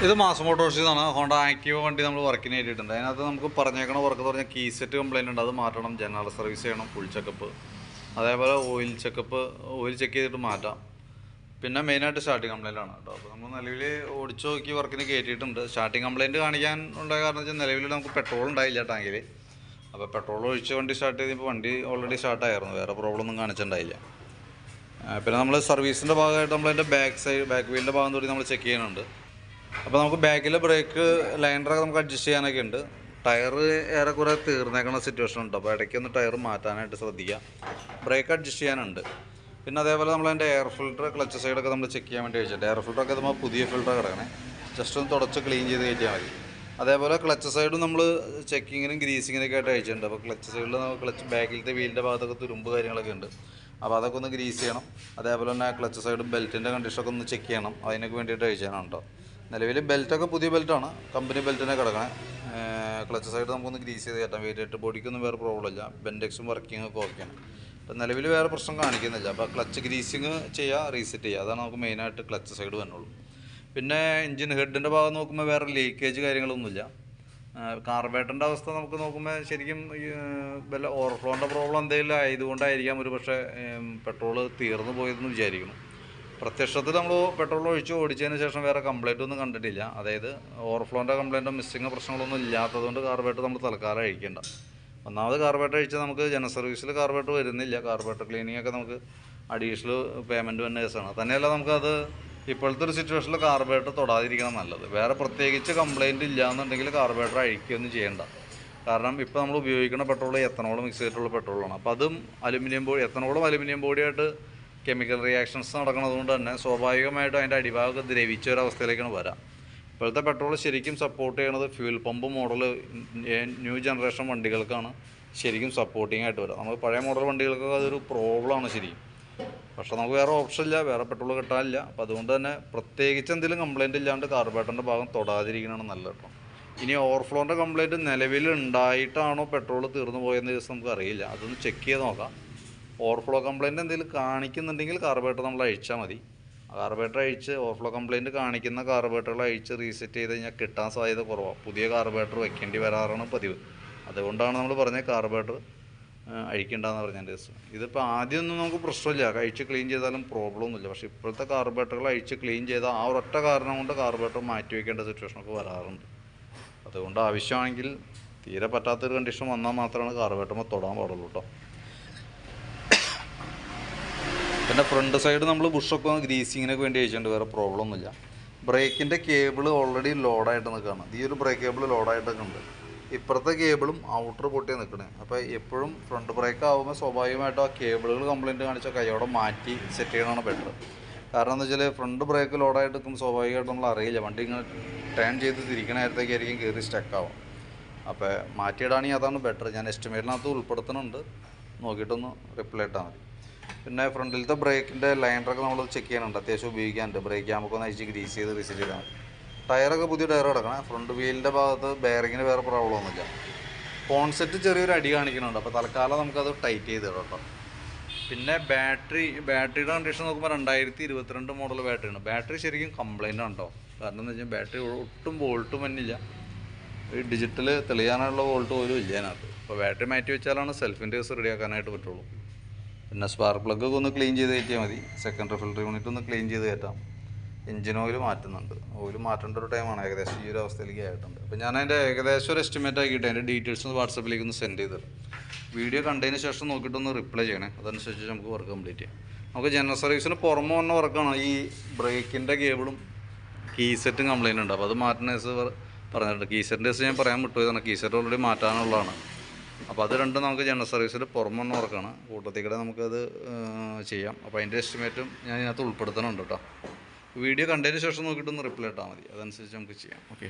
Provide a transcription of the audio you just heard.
ഇത് mass മോട്ടോഴ്സിന്നാണ്. Honda Activa വണ്ടി നമ്മൾ വർക്കിന് കയറ്റിയിട്ടുണ്ട്. അതിനകത്ത് നമുക്ക് പറഞ്ഞേക്കണ വർക്ക് എന്ന് പറഞ്ഞാൽ കീ സെറ്റ് കംപ്ലയിൻ്റ് ഉണ്ട്, അത് മാറ്റണം. ജനറൽ സർവീസ് ചെയ്യണം, ഫുൾ ചെക്കപ്പ്. അതേപോലെ ഓയിൽ ചെക്ക് ചെയ്തിട്ട് മാറ്റാം. പിന്നെ മെയിനായിട്ട് സ്റ്റാർട്ടിങ് കംപ്ലയിൻ്റ് ആണ് കേട്ടോ. അപ്പോൾ നമ്മൾ നിലവിൽ ഓടിച്ചു നോക്കി വർക്കിന് കയറ്റിയിട്ടുണ്ട്. സ്റ്റാർട്ടിങ് കംപ്ലയിൻറ്റ് കാണിക്കാൻ ഉണ്ടായ കാരണം വെച്ചാൽ നിലവിൽ നമുക്ക് പെട്രോൾ ഉണ്ടായില്ല ടാങ്കിൽ. അപ്പോൾ പെട്രോൾ ഒഴിച്ച് വണ്ടി സ്റ്റാർട്ട് ചെയ്തപ്പോൾ വണ്ടി ഓൾറെഡി സ്റ്റാർട്ടായിരുന്നു, വേറെ പ്രോബ്ലം ഒന്നും കാണിച്ചിട്ടുണ്ടായില്ല. പിന്നെ നമ്മൾ സർവീസിൻ്റെ ഭാഗമായിട്ട് നമ്മളതിൻ്റെ ബാക്ക് വീലിൻ്റെ ഭാഗം തൊട്ട് നമ്മൾ ചെക്ക് ചെയ്യുന്നുണ്ട്. അപ്പോൾ നമുക്ക് ബാക്കിലെ ബ്രേക്ക് ലൈനറൊക്കെ നമുക്ക് അഡ്ജസ്റ്റ് ചെയ്യാനൊക്കെ ഉണ്ട്. ടയർ ഏറെക്കുറെ തീർന്നേക്കുന്ന സിറ്റുവേഷൻ ഉണ്ട്, അപ്പോൾ ഇടയ്ക്കൊന്ന് ടയർ മാറ്റാനായിട്ട് ശ്രദ്ധിക്കുക. ബ്രേക്ക് അഡ്ജസ്റ്റ് ചെയ്യാനുണ്ട്. പിന്നെ അതേപോലെ നമ്മളതിൻ്റെ എയർ ഫിൽറ്റർ, ക്ലച്ച് സൈഡൊക്കെ നമ്മൾ ചെക്ക് ചെയ്യാൻ വേണ്ടി വെച്ചിട്ട്, എയർ ഫിൽറ്ററൊക്കെ നമ്മൾ പുതിയ ഫിൽറ്റർ കിടക്കണേ, ജസ്റ്റ് ഒന്ന് തുടച്ച് ക്ലീൻ ചെയ്ത് കയറ്റിയാൽ മതി. അതേപോലെ ക്ലച്ച് സൈഡും നമ്മൾ ചെക്കിങ്ങിനും ഗ്രീസിങ്ങിനൊക്കെ ആയിട്ട് അയച്ചിട്ടുണ്ട്. അപ്പോൾ ക്ലച്ച് സൈഡിൽ ക്ലച്ച് ബാക്കിലത്തെ വീലിൻ്റെ ഭാഗത്തൊക്കെ തുരുമ്പ് കാര്യങ്ങളൊക്കെ ഉണ്ട്, അപ്പോൾ അതൊക്കെ ഒന്ന് ഗ്രീസ് ചെയ്യണം. അതേപോലെ തന്നെ ക്ലച്ച് സൈഡും ബെൽറ്റിൻ്റെ കണ്ടീഷനൊക്കെ ഒന്ന് ചെക്ക് ചെയ്യണം, അതിനൊക്കെ വേണ്ടിയിട്ട് അയച്ചാണ് കേട്ടോ. നിലവിൽ ബെൽറ്റൊക്കെ പുതിയ ബെൽറ്റാണ്, കമ്പനി ബെൽറ്റിനെ കിടക്കണേ. ക്ലച്ച് സൈഡ് നമുക്കൊന്ന് ഗ്രീസ് ചെയ്ത് കയറ്റാം. വേരിയറ്റ് ബോഡിക്കൊന്നും വേറെ പ്രോബ്ലം ഇല്ല, ബെൻഡെക്സും വർക്കിംഗ് ഒക്കെ ഓക്കെയാണ്. അപ്പം നിലവിൽ വേറെ പ്രശ്നം കാണിക്കുന്നില്ല. അപ്പോൾ ക്ലച്ച് ഗ്രീസിങ് ചെയ്യുക, റീസെറ്റ് ചെയ്യുക, അതാണ് നമുക്ക് മെയിനായിട്ട് ക്ലച്ച് സൈഡ് വന്നുള്ളൂ. പിന്നെ എഞ്ചിൻ ഹെഡിൻ്റെ ഭാഗം നോക്കുമ്പോൾ വേറെ ലീക്കേജ് കാര്യങ്ങളൊന്നുമില്ല. കാർബേറ്ററിൻ്റെ അവസ്ഥ നമുക്ക് നോക്കുമ്പോൾ ശരിക്കും വല്ല ഓവർഫ്ലോൻ്റെ പ്രോബ്ലം എന്തെങ്കിലും ആയതുകൊണ്ടായിരിക്കാം ഒരു പക്ഷേ പെട്രോൾ തീർന്നു പോയതെന്ന് വിചാരിക്കുന്നു. പ്രത്യക്ഷത്തിൽ നമ്മൾ പെട്രോൾ ഒഴിച്ച് ഓടിച്ചതിന് ശേഷം വേറെ കംപ്ലൈൻറ്റ് ഒന്നും കണ്ടിട്ടില്ല. അതായത് ഓവർഫ്ലോൻ്റെ കംപ്ലൈൻറ്റോ മിസ്സിങ് പ്രശ്നങ്ങളൊന്നും ഇല്ലാത്തതുകൊണ്ട് കാർബേറ്റർ നമ്മൾ തൽക്കാലം അഴിക്കേണ്ട. ഒന്നാമത് കാർബേറ്റർ അഴിച്ചാൽ നമുക്ക് ജന സർവീസിൽ കാർബേറ്റർ വരുന്നില്ല. കാർബേറ്റർ ക്ലീനിങ് ഒക്കെ നമുക്ക് അഡീഷണൽ പേയ്മെൻറ്റ് തന്നെ കേസാണ്. തന്നെയല്ല നമുക്കത് ഇപ്പോഴത്തെ ഒരു സിറ്റുവേഷനിൽ കാർബേറ്റർ തൊടാതിരിക്കണം നല്ലത്. വേറെ പ്രത്യേകിച്ച് കംപ്ലൈൻറ്റ് ഇല്ല എന്നുണ്ടെങ്കിൽ കാർബേറ്റർ അഴിക്കുകയൊന്നും ചെയ്യേണ്ട. കാരണം ഇപ്പോൾ നമ്മൾ ഉപയോഗിക്കുന്ന പെട്രോൾ എത്തനോൾ മിക്സ് ചെയ്തിട്ടുള്ള പെട്രോളാണ്. അപ്പോൾ അതും എത്തനോളും അലുമിനിയം ബോഡിയായിട്ട് കെമിക്കൽ റിയാക്ഷൻസ് നടക്കുന്നതുകൊണ്ട് തന്നെ സ്വാഭാവികമായിട്ടും അതിൻ്റെ അടിഭാഗം ദ്രവിച്ച ഒരവസ്ഥയിലേക്കാണ് വരാം. ഇപ്പോഴത്തെ പെട്രോൾ ശരിക്കും സപ്പോർട്ട് ചെയ്യണത് fuel pump model new generation വണ്ടികൾക്കാണ് ശരിക്കും സപ്പോർട്ടിങ് ആയിട്ട് വരാം. നമുക്ക് പഴയ മോഡൽ വണ്ടികൾക്കൊക്കെ അതൊരു പ്രോബ്ലമാണ് ശരിക്കും. പക്ഷേ നമുക്ക് വേറെ ഓപ്ഷൻ ഇല്ല, വേറെ പെട്രോൾ കിട്ടാനില്ല. അപ്പോൾ അതുകൊണ്ട് തന്നെ പ്രത്യേകിച്ച് എന്തെങ്കിലും കംപ്ലയിൻ്റ് ഇല്ലാണ്ട് കാർബേറ്ററിൻ്റെ ഭാഗം തൊടാതിരിക്കണതാണ് നല്ലത് കേട്ടോ. ഇനി ഓവർഫ്ലോൻ്റെ കംപ്ലയിൻറ്റ് നിലവിൽ ഉണ്ടായിട്ടാണോ പെട്രോൾ തീർന്നു പോയെന്ന് ദിവസം നമുക്ക് അറിയില്ല, അതൊന്ന് ചെക്ക് ചെയ്ത് നോക്കാം. ഓവർഫ്ലോ കംപ്ലയിൻറ്റ് എന്തെങ്കിലും കാണിക്കുന്നുണ്ടെങ്കിൽ കാർബേറ്റർ നമ്മൾ അഴിച്ചാൽ മതി. കാർബേറ്റർ അഴിച്ച് ഓവർഫ്ലോ കംപ്ലയിൻറ്റ് കാണിക്കുന്ന കാർബേറ്ററുകൾ അഴിച്ച് റീസെറ്റ് ചെയ്ത് കഴിഞ്ഞാൽ കിട്ടാൻ സാധ്യത കുറവാണ്. പുതിയ കാർബേറ്റർ വെക്കേണ്ടി വരാറാണ് പതിവ്. അതുകൊണ്ടാണ് നമ്മൾ പറഞ്ഞത് കാർബേറ്റർ അഴിക്കേണ്ടതെന്ന് പറഞ്ഞതിൻ്റെ ദിവസം. ഇതിപ്പോൾ ആദ്യമൊന്നും നമുക്ക് പ്രശ്നമില്ല, അഴിച്ച് ക്ലീൻ ചെയ്താലും പ്രോബ്ലം ഒന്നുമില്ല. പക്ഷേ ഇപ്പോഴത്തെ കാർബേറ്ററുകൾ അഴിച്ച് ക്ലീൻ ചെയ്താൽ ആ ഒരൊറ്റ കാരണം കൊണ്ട് കാർബേറ്റർ മാറ്റി വയ്ക്കേണ്ട സിറ്റുവേഷനൊക്കെ വരാറുണ്ട്. അതുകൊണ്ട് ആവശ്യമാണെങ്കിൽ തീരെ പറ്റാത്തൊരു കണ്ടീഷൻ വന്നാൽ മാത്രമാണ് കാർബേറ്ററുമ്പോൾ തൊടാൻ പാടുള്ളൂ കേട്ടോ. പിന്നെ ഫ്രണ്ട് സൈഡ് നമ്മൾ ബുഷൊക്കെ ഗ്രീസിങ്ങിനൊക്കെ വേണ്ടി അയച്ചിട്ടുണ്ട്, വേറെ പ്രോബ്ലം ഒന്നുമില്ല. ബ്രേക്കിൻ്റെ കേബിൾ ഓൾറെഡി ലോഡായിട്ട് നിൽക്കുകയാണ്. ഈ ഒരു ബ്രേക്ക് കേബിൾ ലോഡായിട്ടൊക്കെ ഉണ്ട്. ഇപ്പുറത്തെ കേബിളും ഔട്ടർ പൊട്ടിയാണ് നിൽക്കണേ. അപ്പോൾ എപ്പോഴും ഫ്രണ്ട് ബ്രേക്ക് ആകുമ്പോൾ സ്വാഭാവികമായിട്ടും ആ കേബിളുകൾ കംപ്ലയിൻറ്റ് കാണിച്ചാൽ കൈയോടെ മാറ്റി സെറ്റ് ചെയ്യണമാണ് ബെറ്റർ. കാരണം എന്താ വെച്ചാൽ ഫ്രണ്ട് ബ്രേക്ക് ലോഡായിട്ട് നിൽക്കുമ്പോൾ സ്വാഭാവികമായിട്ടും നമ്മൾ അറിയില്ല, വണ്ടി ഇങ്ങനെ ടേൺ ചെയ്ത് തിരിക്കണ നേരത്തേക്കായിരിക്കും കയറി സ്റ്റക്കാവും. അപ്പോൾ മാറ്റിയിടാണെങ്കിൽ അതാണ് ബെറ്റർ. ഞാൻ എസ്റ്റിമേറ്റിനകത്ത് ഉൾപ്പെടുത്തുന്നുണ്ട്, നോക്കിയിട്ടൊന്ന് റിപ്ലൈ ഇട്ടാൽ മതി. പിന്നെ ഫ്രണ്ടിലത്തെ ബ്രേക്കിൻ്റെ ലൈനറൊക്കെ നമ്മൾ ചെക്ക് ചെയ്യാനുണ്ട്, അത്യാവശ്യം ഉപയോഗിക്കാനുണ്ട്. ബ്രേക്ക് നമുക്ക് ഒന്ന് അഴിച്ച് ഗ്രീസ് ചെയ്ത് റീസെറ്റ് ചെയ്താൽ മതി. ടയറൊക്കെ പുതിയ ടയർ കിടക്കണം. ഫ്രണ്ട് വീലിൻ്റെ ഭാഗത്ത് ബെയറിങ്ങിന് വേറെ പ്രോബ്ലം ഒന്നുമില്ല. കോൺസെപ്റ്റ് ചെറിയൊരു അടി കാണിക്കുന്നുണ്ട്, അപ്പോൾ തൽക്കാലം നമുക്കത് ടൈറ്റ് ചെയ്ത് ഇടാം കേട്ടോ. പിന്നെ ബാറ്ററിയുടെ കണ്ടീഷൻ നോക്കുമ്പോൾ 2022 മോഡൽ ബാറ്ററിയാണ്. ബാറ്ററി ശരിക്കും കംപ്ലൈൻ്റ് ആണ് കേട്ടോ. കാരണം എന്ന് വെച്ചാൽ ബാറ്ററി ഒട്ടും വോൾട്ടും വന്നില്ല, ഈ ഡിജിറ്റൽ തെളിയാനുള്ള വോൾട്ട് പോലും ഇല്ല അതിനകത്ത്. അപ്പോൾ ബാറ്ററി മാറ്റി വെച്ചാലാണ് സെൽഫിൻ്റെ കേസ് റെഡിയാക്കാനായിട്ട് പറ്റുള്ളൂ. പിന്നെ സ്പാർക്ക് പ്ലഗ് ഒന്ന് ക്ലീൻ ചെയ്ത് കയറ്റിയാൽ മതി. സെക്കൻഡറി ഫിൽറ്റർ യൂണിറ്റ് ഒന്ന് ക്ലീൻ ചെയ്ത് കയറ്റാം. എഞ്ചിൻ ഓയിൽ മാറ്റുന്നുണ്ട്, ഓയിൽ മാറ്റേണ്ട ഒരു ടൈമാണ്. ഏകദേശം ഈ ഒരു അവസ്ഥയിലേക്ക് ആയിട്ടുണ്ട്. അപ്പോൾ ഞാൻ അതിൻ്റെ ഏകദേശം ഒരു എസ്റ്റിമേറ്റ് ആക്കിയിട്ട് അതിൻ്റെ ഡീറ്റെയിൽസ് ഒന്ന് വാട്സപ്പിലേക്ക് ഒന്ന് സെൻഡ് ചെയ്ത് തരാം. വീഡിയോ കണ്ടതിന് ശേഷം നോക്കിയിട്ടൊന്ന് റിപ്ലൈ ചെയ്യണേ, അതനുസരിച്ച് നമുക്ക് വർക്ക് കംപ്ലീറ്റ് ചെയ്യാം. നമുക്ക് ജനറൽ സർവീസിന് പുറമെ വന്ന വർക്കാണ്. ഈ ബ്രേക്കിൻ്റെ കേബിളും കീ സെറ്റും കംപ്ലയിൻ്റ് ഉണ്ട്, അപ്പോൾ അത് മാറ്റുന്ന കേസ് പറഞ്ഞിട്ടുണ്ട്. കീ സെറ്റിൻ്റെ കേസ് ഞാൻ പറയാൻ വിട്ടുപോയതാണ്. കീ സെറ്റ് ഓൾറെഡി മാറ്റാനുള്ളതാണ്. അപ്പോൾ അത് രണ്ടും നമുക്ക് ജനറൽ സർവീസിൽ പുറമെ വന്ന വർക്കാണ്. കൂട്ടത്തിൽക്കൂടെ നമുക്കത് ചെയ്യാം. അപ്പോൾ അതിൻ്റെ എസ്റ്റിമേറ്റും ഞാൻ ഇതിനകത്ത് ഉൾപ്പെടുത്തണുണ്ട് കേട്ടോ. വീഡിയോ കണ്ടതിന് ശേഷം നോക്കിയിട്ടൊന്ന് റിപ്ലൈ ഇട്ടാൽ മതി, അതനുസരിച്ച് നമുക്ക് ചെയ്യാം. ഓക്കെ.